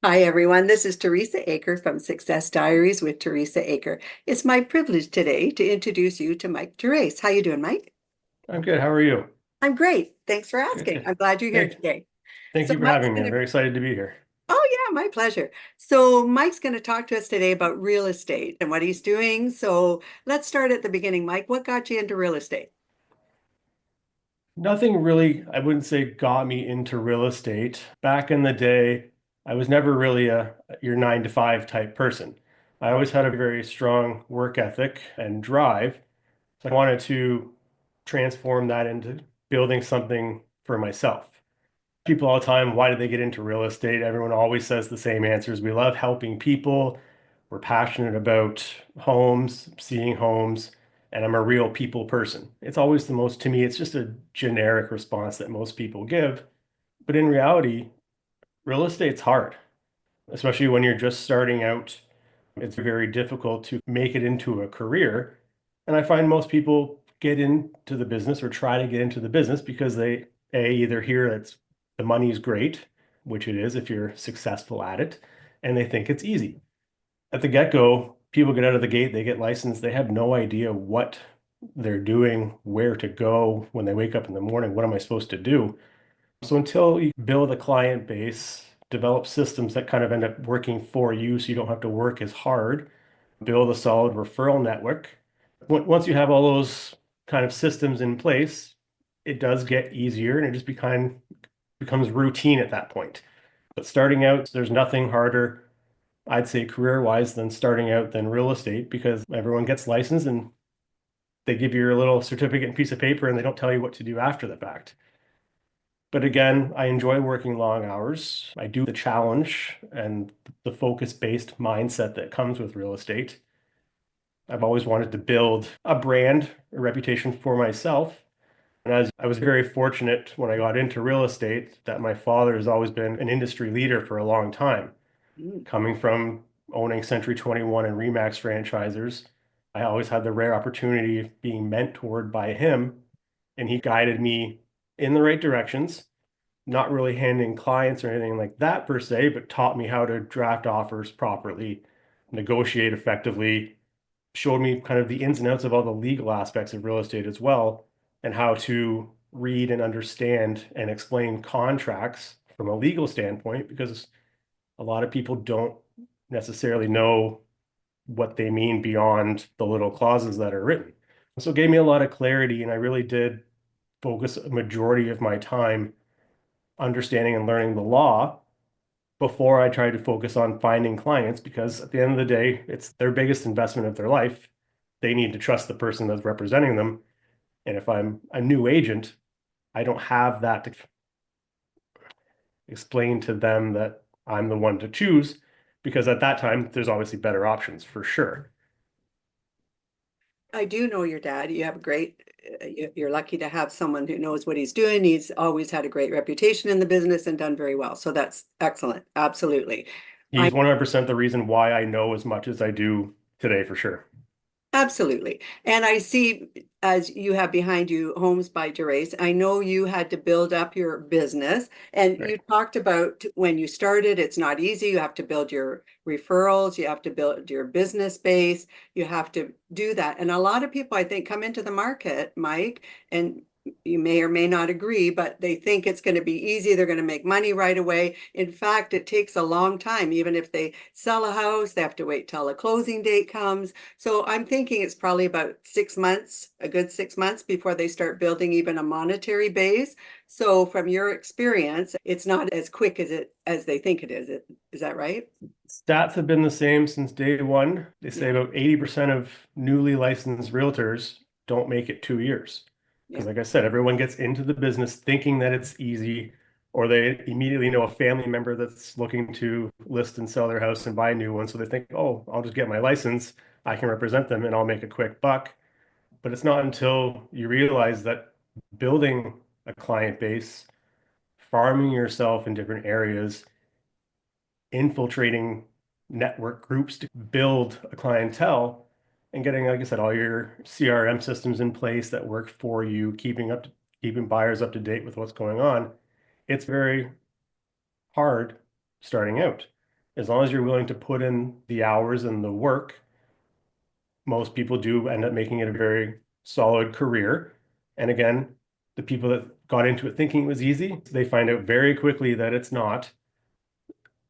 Hi, everyone. This is Teresa Aker from Success Diaries with Teresa Aker. It's my privilege today to introduce you to Mike Gerace. How you doing, Mike? I'm good. How are you? I'm great. Thanks for Good, asking. good. I'm glad you're here Thank, today. thank So you for Mike's having me. I'm gonna, very excited to be here. oh yeah, my pleasure. So Mike's gonna talk to us today about real estate and what he's doing. So let's start at the beginning. Mike, what got you into real estate? Nothing really, I wouldn't say got me into real estate. Back in the day, I was never really a your 9 to 5 type person. I always had a very strong work ethic and drive. So I wanted to transform that into building something for myself. People all the time, why did they get into real estate? Everyone always says the same answers. We love helping people. We're passionate about homes, seeing homes, and I'm a real people person. It's always the most, to me, it's just a generic response that most people give. But in reality, real estate's hard, especially when you're just starting out. It's very difficult to make it into a career. And I find most people get into the business or try to get into the business because they, either hear that the money is great, which it is if you're successful at it, and they think it's easy. At the get-go, people get out of the gate, they get licensed, they have no idea what they're doing, where to go when they wake up in the morning. What am I supposed to do? So until you build a client base, develop systems that kind of end up working for you so you don't have to work as hard, build a solid referral network. Once you have all those kind of systems in place, it does get easier and it just becomes routine at that point. But starting out, there's nothing harder, I'd say career-wise, than starting out than real estate because everyone gets licensed and they give you your little certificate and piece of paper and they don't tell you what to do after the fact. But again, I enjoy working long hours. I do the challenge and the focus-based mindset that comes with real estate. I've always wanted to build a brand, a reputation for myself. And as I was very fortunate when I got into real estate that my father has always been an industry leader for a long time. Mm. Coming from owning Century 21 and Remax franchisers, I always had the rare opportunity of being mentored by him, and he guided me in the right directions, not really handing clients or anything like that per se, but taught me how to draft offers properly, negotiate effectively, showed me kind of the ins and outs of all the legal aspects of real estate as well, and how to read and understand and explain contracts from a legal standpoint, because a lot of people don't necessarily know what they mean beyond the little clauses that are written. So it gave me a lot of clarity, and I really did focus a majority of my time understanding and learning the law before I tried to focus on finding clients because at the end of the day, it's their biggest investment of their life. They need to trust the person that's representing them. And if I'm a new agent, I don't have that to explain to them that I'm the one to choose because at that time, there's obviously better options for sure. I do know your dad. You have a great, you're lucky to have someone who knows what he's doing. He's always had a great reputation in the business and done very well. So that's excellent. Absolutely. I He's 100% the reason why I know as much as I do today for sure. Absolutely. And I see as you have behind you Homes by Gerace, I know you had to build up your business and you Right. talked about when you started, it's not easy. You have to build your referrals, you have to build your business base, you have to do that. And a lot of people, I think, come into the market, Mike, and you may or may not agree, but they think it's going to be easy. They're going to make money right away. In fact, it takes a long time. Even if they sell a house, they have to wait till a closing date comes. So I'm thinking it's probably about 6 months, a good 6 months before they start building even a monetary base. So from your experience, it's not as quick as they think it is. Is that right? Stats have been the same since day one. They say Yeah, about 80% of newly licensed realtors don't make it 2 years. Because, yeah. like I said, everyone gets into the business thinking that it's easy, or they immediately know a family member that's looking to list and sell their house and buy a new one. So they think, oh, I'll just get my license. I can represent them and I'll make a quick buck. But it's not until you realize that building a client base, farming yourself in different areas, infiltrating network groups to build a clientele and getting, like I said, all your CRM systems in place that work for you, keeping buyers up to date with what's going on. It's very hard starting out. As long as you're willing to put in the hours and the work, most people do end up making it a very solid career. And again, the people that got into it thinking it was easy, they find out very quickly that it's not.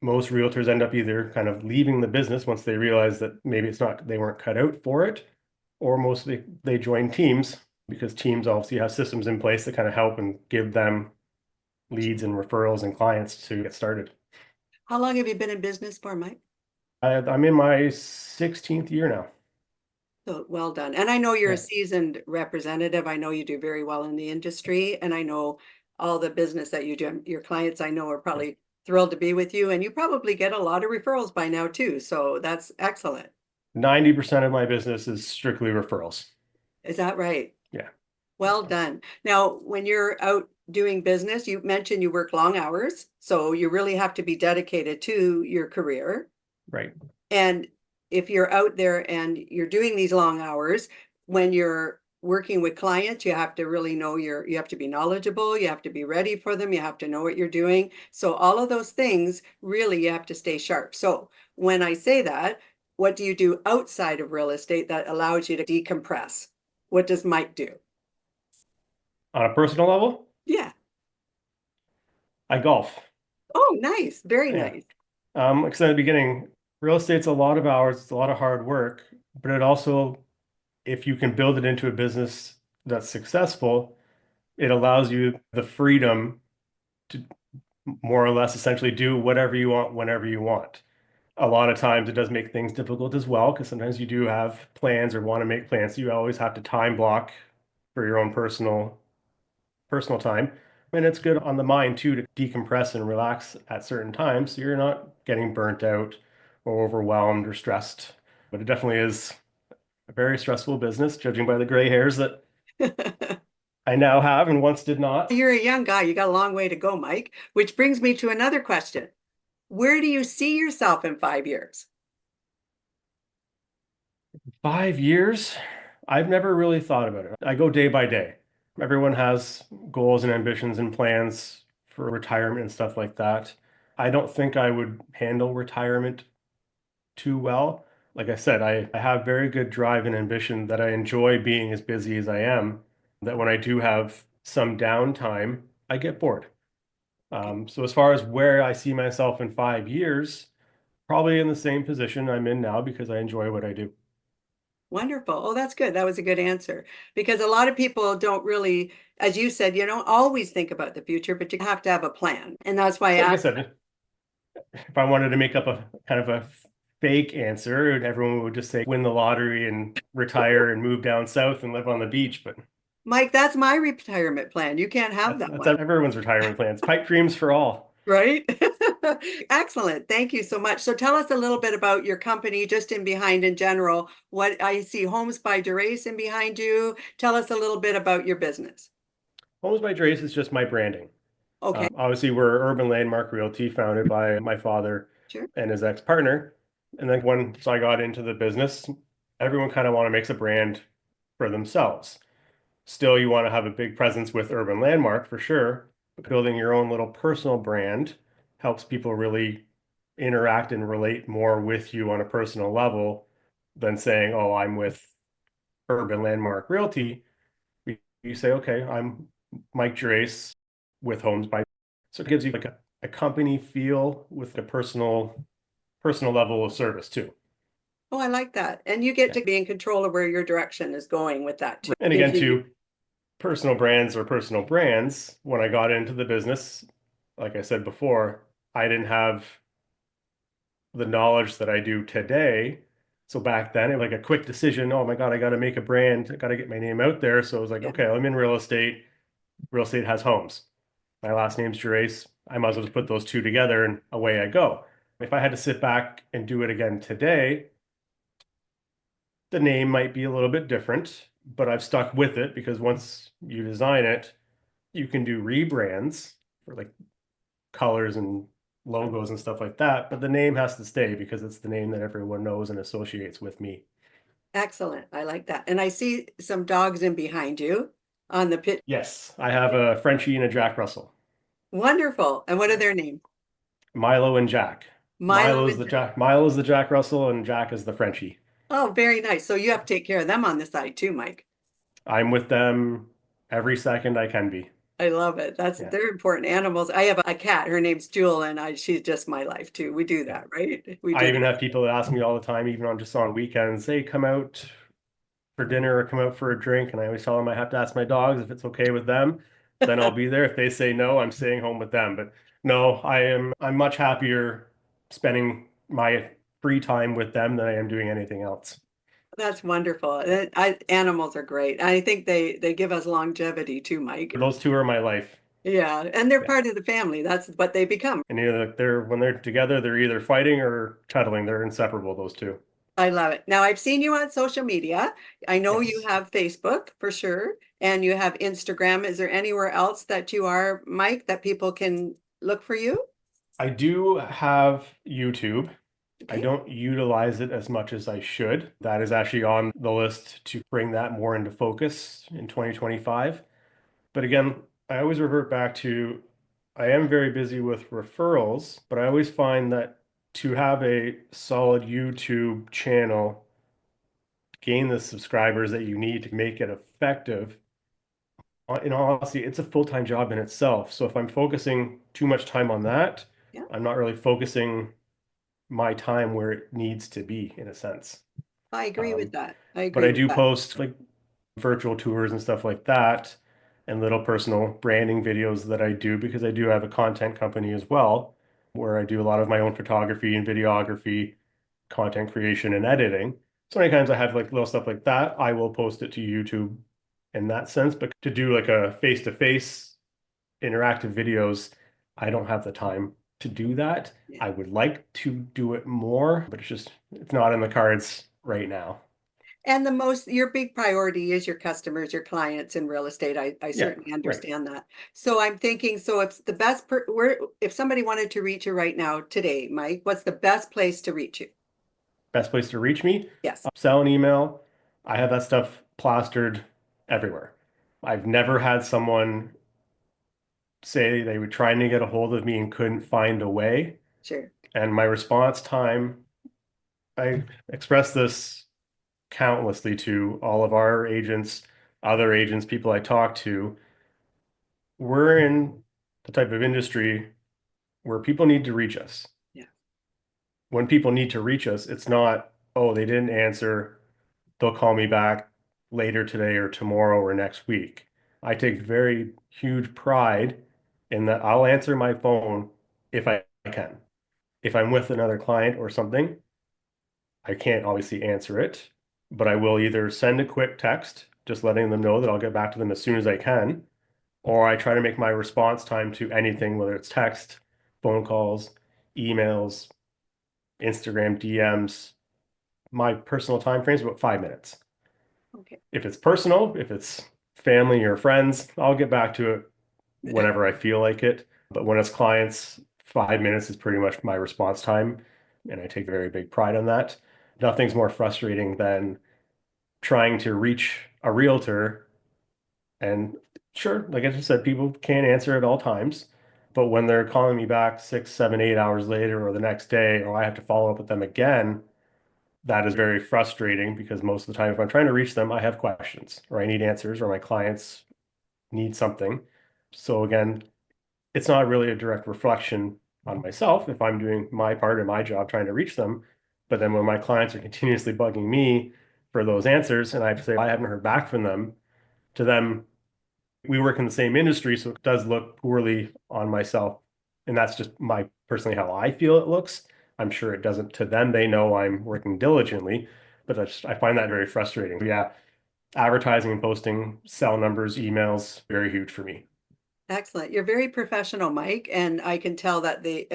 Most realtors end up either kind of leaving the business once they realize that maybe it's not, they weren't cut out for it, or mostly they join teams because teams obviously have systems in place that kind of help and give them leads and referrals and clients to get started. How long have you been in business for, Mike? I'm in my 16th year now. So well done. And I know you're a Yeah. seasoned representative. I know you do very well in the industry. And I know all the business that you do. Your clients, I know, are Yeah. probably thrilled to be with you. And you probably get a lot of referrals by now, too. So that's excellent. 90% of my business is strictly referrals. Is that right? Yeah. Well done. Now, when you're out doing business, you mentioned you work long hours. So you really have to be dedicated to your career. Right. And if you're out there and you're doing these long hours, when you're working with clients, you have to really know you have to be knowledgeable, you have to be ready for them, you have to know what you're doing. So all of those things, really, you have to stay sharp. So when I say that, what do you do outside of real estate that allows you to decompress? What does Mike do? On a personal level, Yeah. I golf. Oh, nice. Very Yeah. nice. Like I said at the beginning, real estate's a lot of hours, it's a lot of hard work, but it also, if you can build it into a business that's successful, it allows you the freedom to more or less essentially do whatever you want whenever you want. A lot of times it does make things difficult as well, because sometimes you do have plans or want to make plans. So you always have to time block for your own personal time. And it's good on the mind too to decompress and relax at certain times so you're not getting burnt out or overwhelmed or stressed. But it definitely is a very stressful business, judging by the gray hairs that I now have and once did not. You're a young guy. You got a long way to go, Mike, which brings me to another question. Where do you see yourself in 5 years? 5 years? I've never really thought about it. I go day by day. Everyone has goals and ambitions and plans for retirement and stuff like that. I don't think I would handle retirement too well. Like I said, I have very good drive and ambition that I enjoy being as busy as I am, that when I do have some downtime, I get bored. Okay. So as far as where I see myself in 5 years, probably in the same position I'm in now because I enjoy what I do. Wonderful. Oh, that's good. That was a good answer because a lot of people don't really, as you said, you don't always think about the future, but you have to have a plan. And that's why I Like I asked. said, if I wanted to make up a kind of a fake answer, everyone would just say win the lottery and retire and move down south and live on the beach. But Mike, that's my retirement plan. You can't have that that's one, everyone's retirement plans. Pipe dreams for all. right? Excellent. Thank you so much. So tell us a little bit about your company, just in behind in general. What I see Homes by Gerace in behind you. Tell us a little bit about your business. Homes by Drace is just my branding. Okay, Obviously, we're Urban Landmark Realty, founded by my father sure. and his ex-partner. And then once I got into the business, everyone kind of want to make a brand for themselves. Still, you want to have a big presence with Urban Landmark for sure, but building your own little personal brand helps people really interact and relate more with you on a personal level than saying, "Oh, I'm with Urban Landmark Realty." You say, "Okay, I'm Mike Gerace with Homes by." So it gives you like a company feel with a personal level of service too. Oh, I like that. And you get Yeah. to be in control of where your direction is going with that too. And Gives again, you, too, personal brands or personal brands, when I got into the business, like I said before, I didn't have the knowledge that I do today. So back then, it was like a quick decision. Oh my God, I got to make a brand. I got to get my name out there. So I was like, yeah, okay, I'm in real estate. Real estate has homes. My last name's Gerace. I might as well just put those two together and away I go. If I had to sit back and do it again today, the name might be a little bit different, but I've stuck with it because once you design it, you can do rebrands for like colors and logos and stuff like that, but the name has to stay because it's the name that everyone knows and associates with me. excellent. I like that. And I see some dogs in behind you on the pit. Yes, I have a Frenchie and a Jack Russell. Wonderful. And what are Yeah. their names? Milo and Jack. Milo and Milo is the Jack Russell and Jack is the Frenchie. oh, very nice. So you have to take care of them on the side too, Mike. I'm with them every second I can be. I love it. Yeah. They're important animals. I have a cat. Her name's Jewel, and she's just my life too. We do Yeah. that, right? We I do even that. have people that ask me all the time, even on just on weekends, hey, come out for dinner or come out for a drink. And I always tell them I have to ask my dogs if it's okay with them. Then I'll be there. If they say no, I'm staying home with them. But no, I'm much happier spending my free time with them than I am doing anything else. That's wonderful. Animals are great. I think they give us longevity too, Mike. Those two are my life. Yeah, and they're Yeah. part of the family. That's what they become. And either they're when they're together, they're either fighting or cuddling. They're inseparable, those two. I love it. Now, I've seen you on social media. I know you Yes. have Facebook for sure, and you have Instagram. Is there anywhere else that you are, Mike, that people can look for you? I do have YouTube. I Okay, don't utilize it as much as I should. That is actually on the list to bring that more into focus in 2025. But again, I always revert back to I am very busy with referrals, but I always find that to have a solid YouTube channel, gain the subscribers that you need to make it effective, in all honesty, it's a full-time job in itself. So if I'm focusing too much time on that, yeah, I'm not really focusing my time where it needs to be in a sense. I agree with Um, that. I but agree I with do that. post like virtual tours and stuff like that and little personal branding videos that I do because I do have a content company as well where I do a lot of my own photography and videography, content creation and editing. So many times I have like little stuff like that. I will post it to YouTube in that sense, but to do like a face-to-face interactive videos, I don't have the time to do that. Yeah. I would like to do it more, but it's not in the cards right now. And your big priority is your customers, your clients in real estate. I Yeah, certainly right. understand that. So I'm thinking, so if the if somebody wanted to reach you right now today, Mike, what's the best place to reach you? Best place to reach me, Yes, sell an email. I have that stuff plastered everywhere. I've never had someone say they were trying to get a hold of me and couldn't find a way. sure. And my response time, I express this countlessly to all of our agents, other agents, people I talk to. We're in the type of industry where people need to reach us. Yeah. When people need to reach us, it's not, oh, they didn't answer, they'll call me back later today or tomorrow or next week. I take very huge pride in that I'll answer my phone if I can. If I'm with another client or something, I can't obviously answer it, but I will either send a quick text, just letting them know that I'll get back to them as soon as I can, or I try to make my response time to anything, whether it's text, phone calls, emails, Instagram DMs, my personal time frame is about 5 minutes. Okay. If it's personal, if it's family or friends, I'll get back to it whenever I feel like it. But when it's clients, 5 minutes is pretty much my response time. And I take very big pride on that. Nothing's more frustrating than trying to reach a realtor. And sure, like I just said, people can't answer at all times. But when they're calling me back 6, 7, 8 hours later or the next day, or I have to follow up with them again, that is very frustrating because most of the time, if I'm trying to reach them, I have questions or I need answers or my clients need something. So again, it's not really a direct reflection on myself if I'm doing my part in my job trying to reach them. But then when my clients are continuously bugging me for those answers and I have to say, I haven't heard back from them, to them, we work in the same industry, so it does look poorly on myself. And that's just my personally how I feel it looks. I'm sure it doesn't to them. They know I'm working diligently, but I find that very frustrating. Yeah, advertising and posting cell numbers, emails, very huge for me. Excellent. You're very professional, Mike, and I can tell that they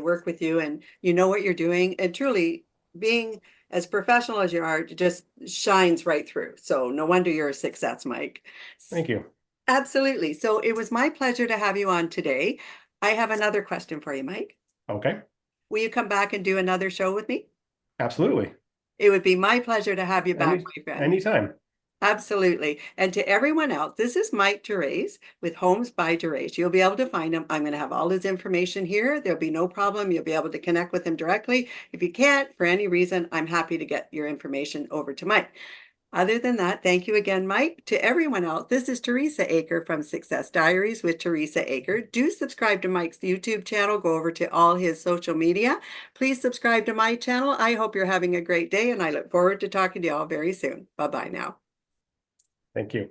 work with you and you know what you're doing. And truly, being as professional as you are, it just shines right through. So no wonder you're a success, Mike. Thank you. Absolutely. So it was my pleasure to have you on today. I have another question for you, Mike. Okay, Will you come back and do another show with me? absolutely. It would be my pleasure to have you back, Any my friend. anytime. Absolutely. And to everyone else, this is Mike Gerace with Homes by Gerace. You'll be able to find him. I'm going to have all his information here. There'll be no problem. You'll be able to connect with him directly. If you can't, for any reason, I'm happy to get your information over to Mike. Other than that, thank you again, Mike. To everyone else, this is Teresa Aker from Success Diaries with Teresa Aker. Do subscribe to Mike's YouTube channel. Go over to all his social media. Please subscribe to my channel. I hope you're having a great day, and I look forward to talking to you all very soon. Bye-bye now. Thank you.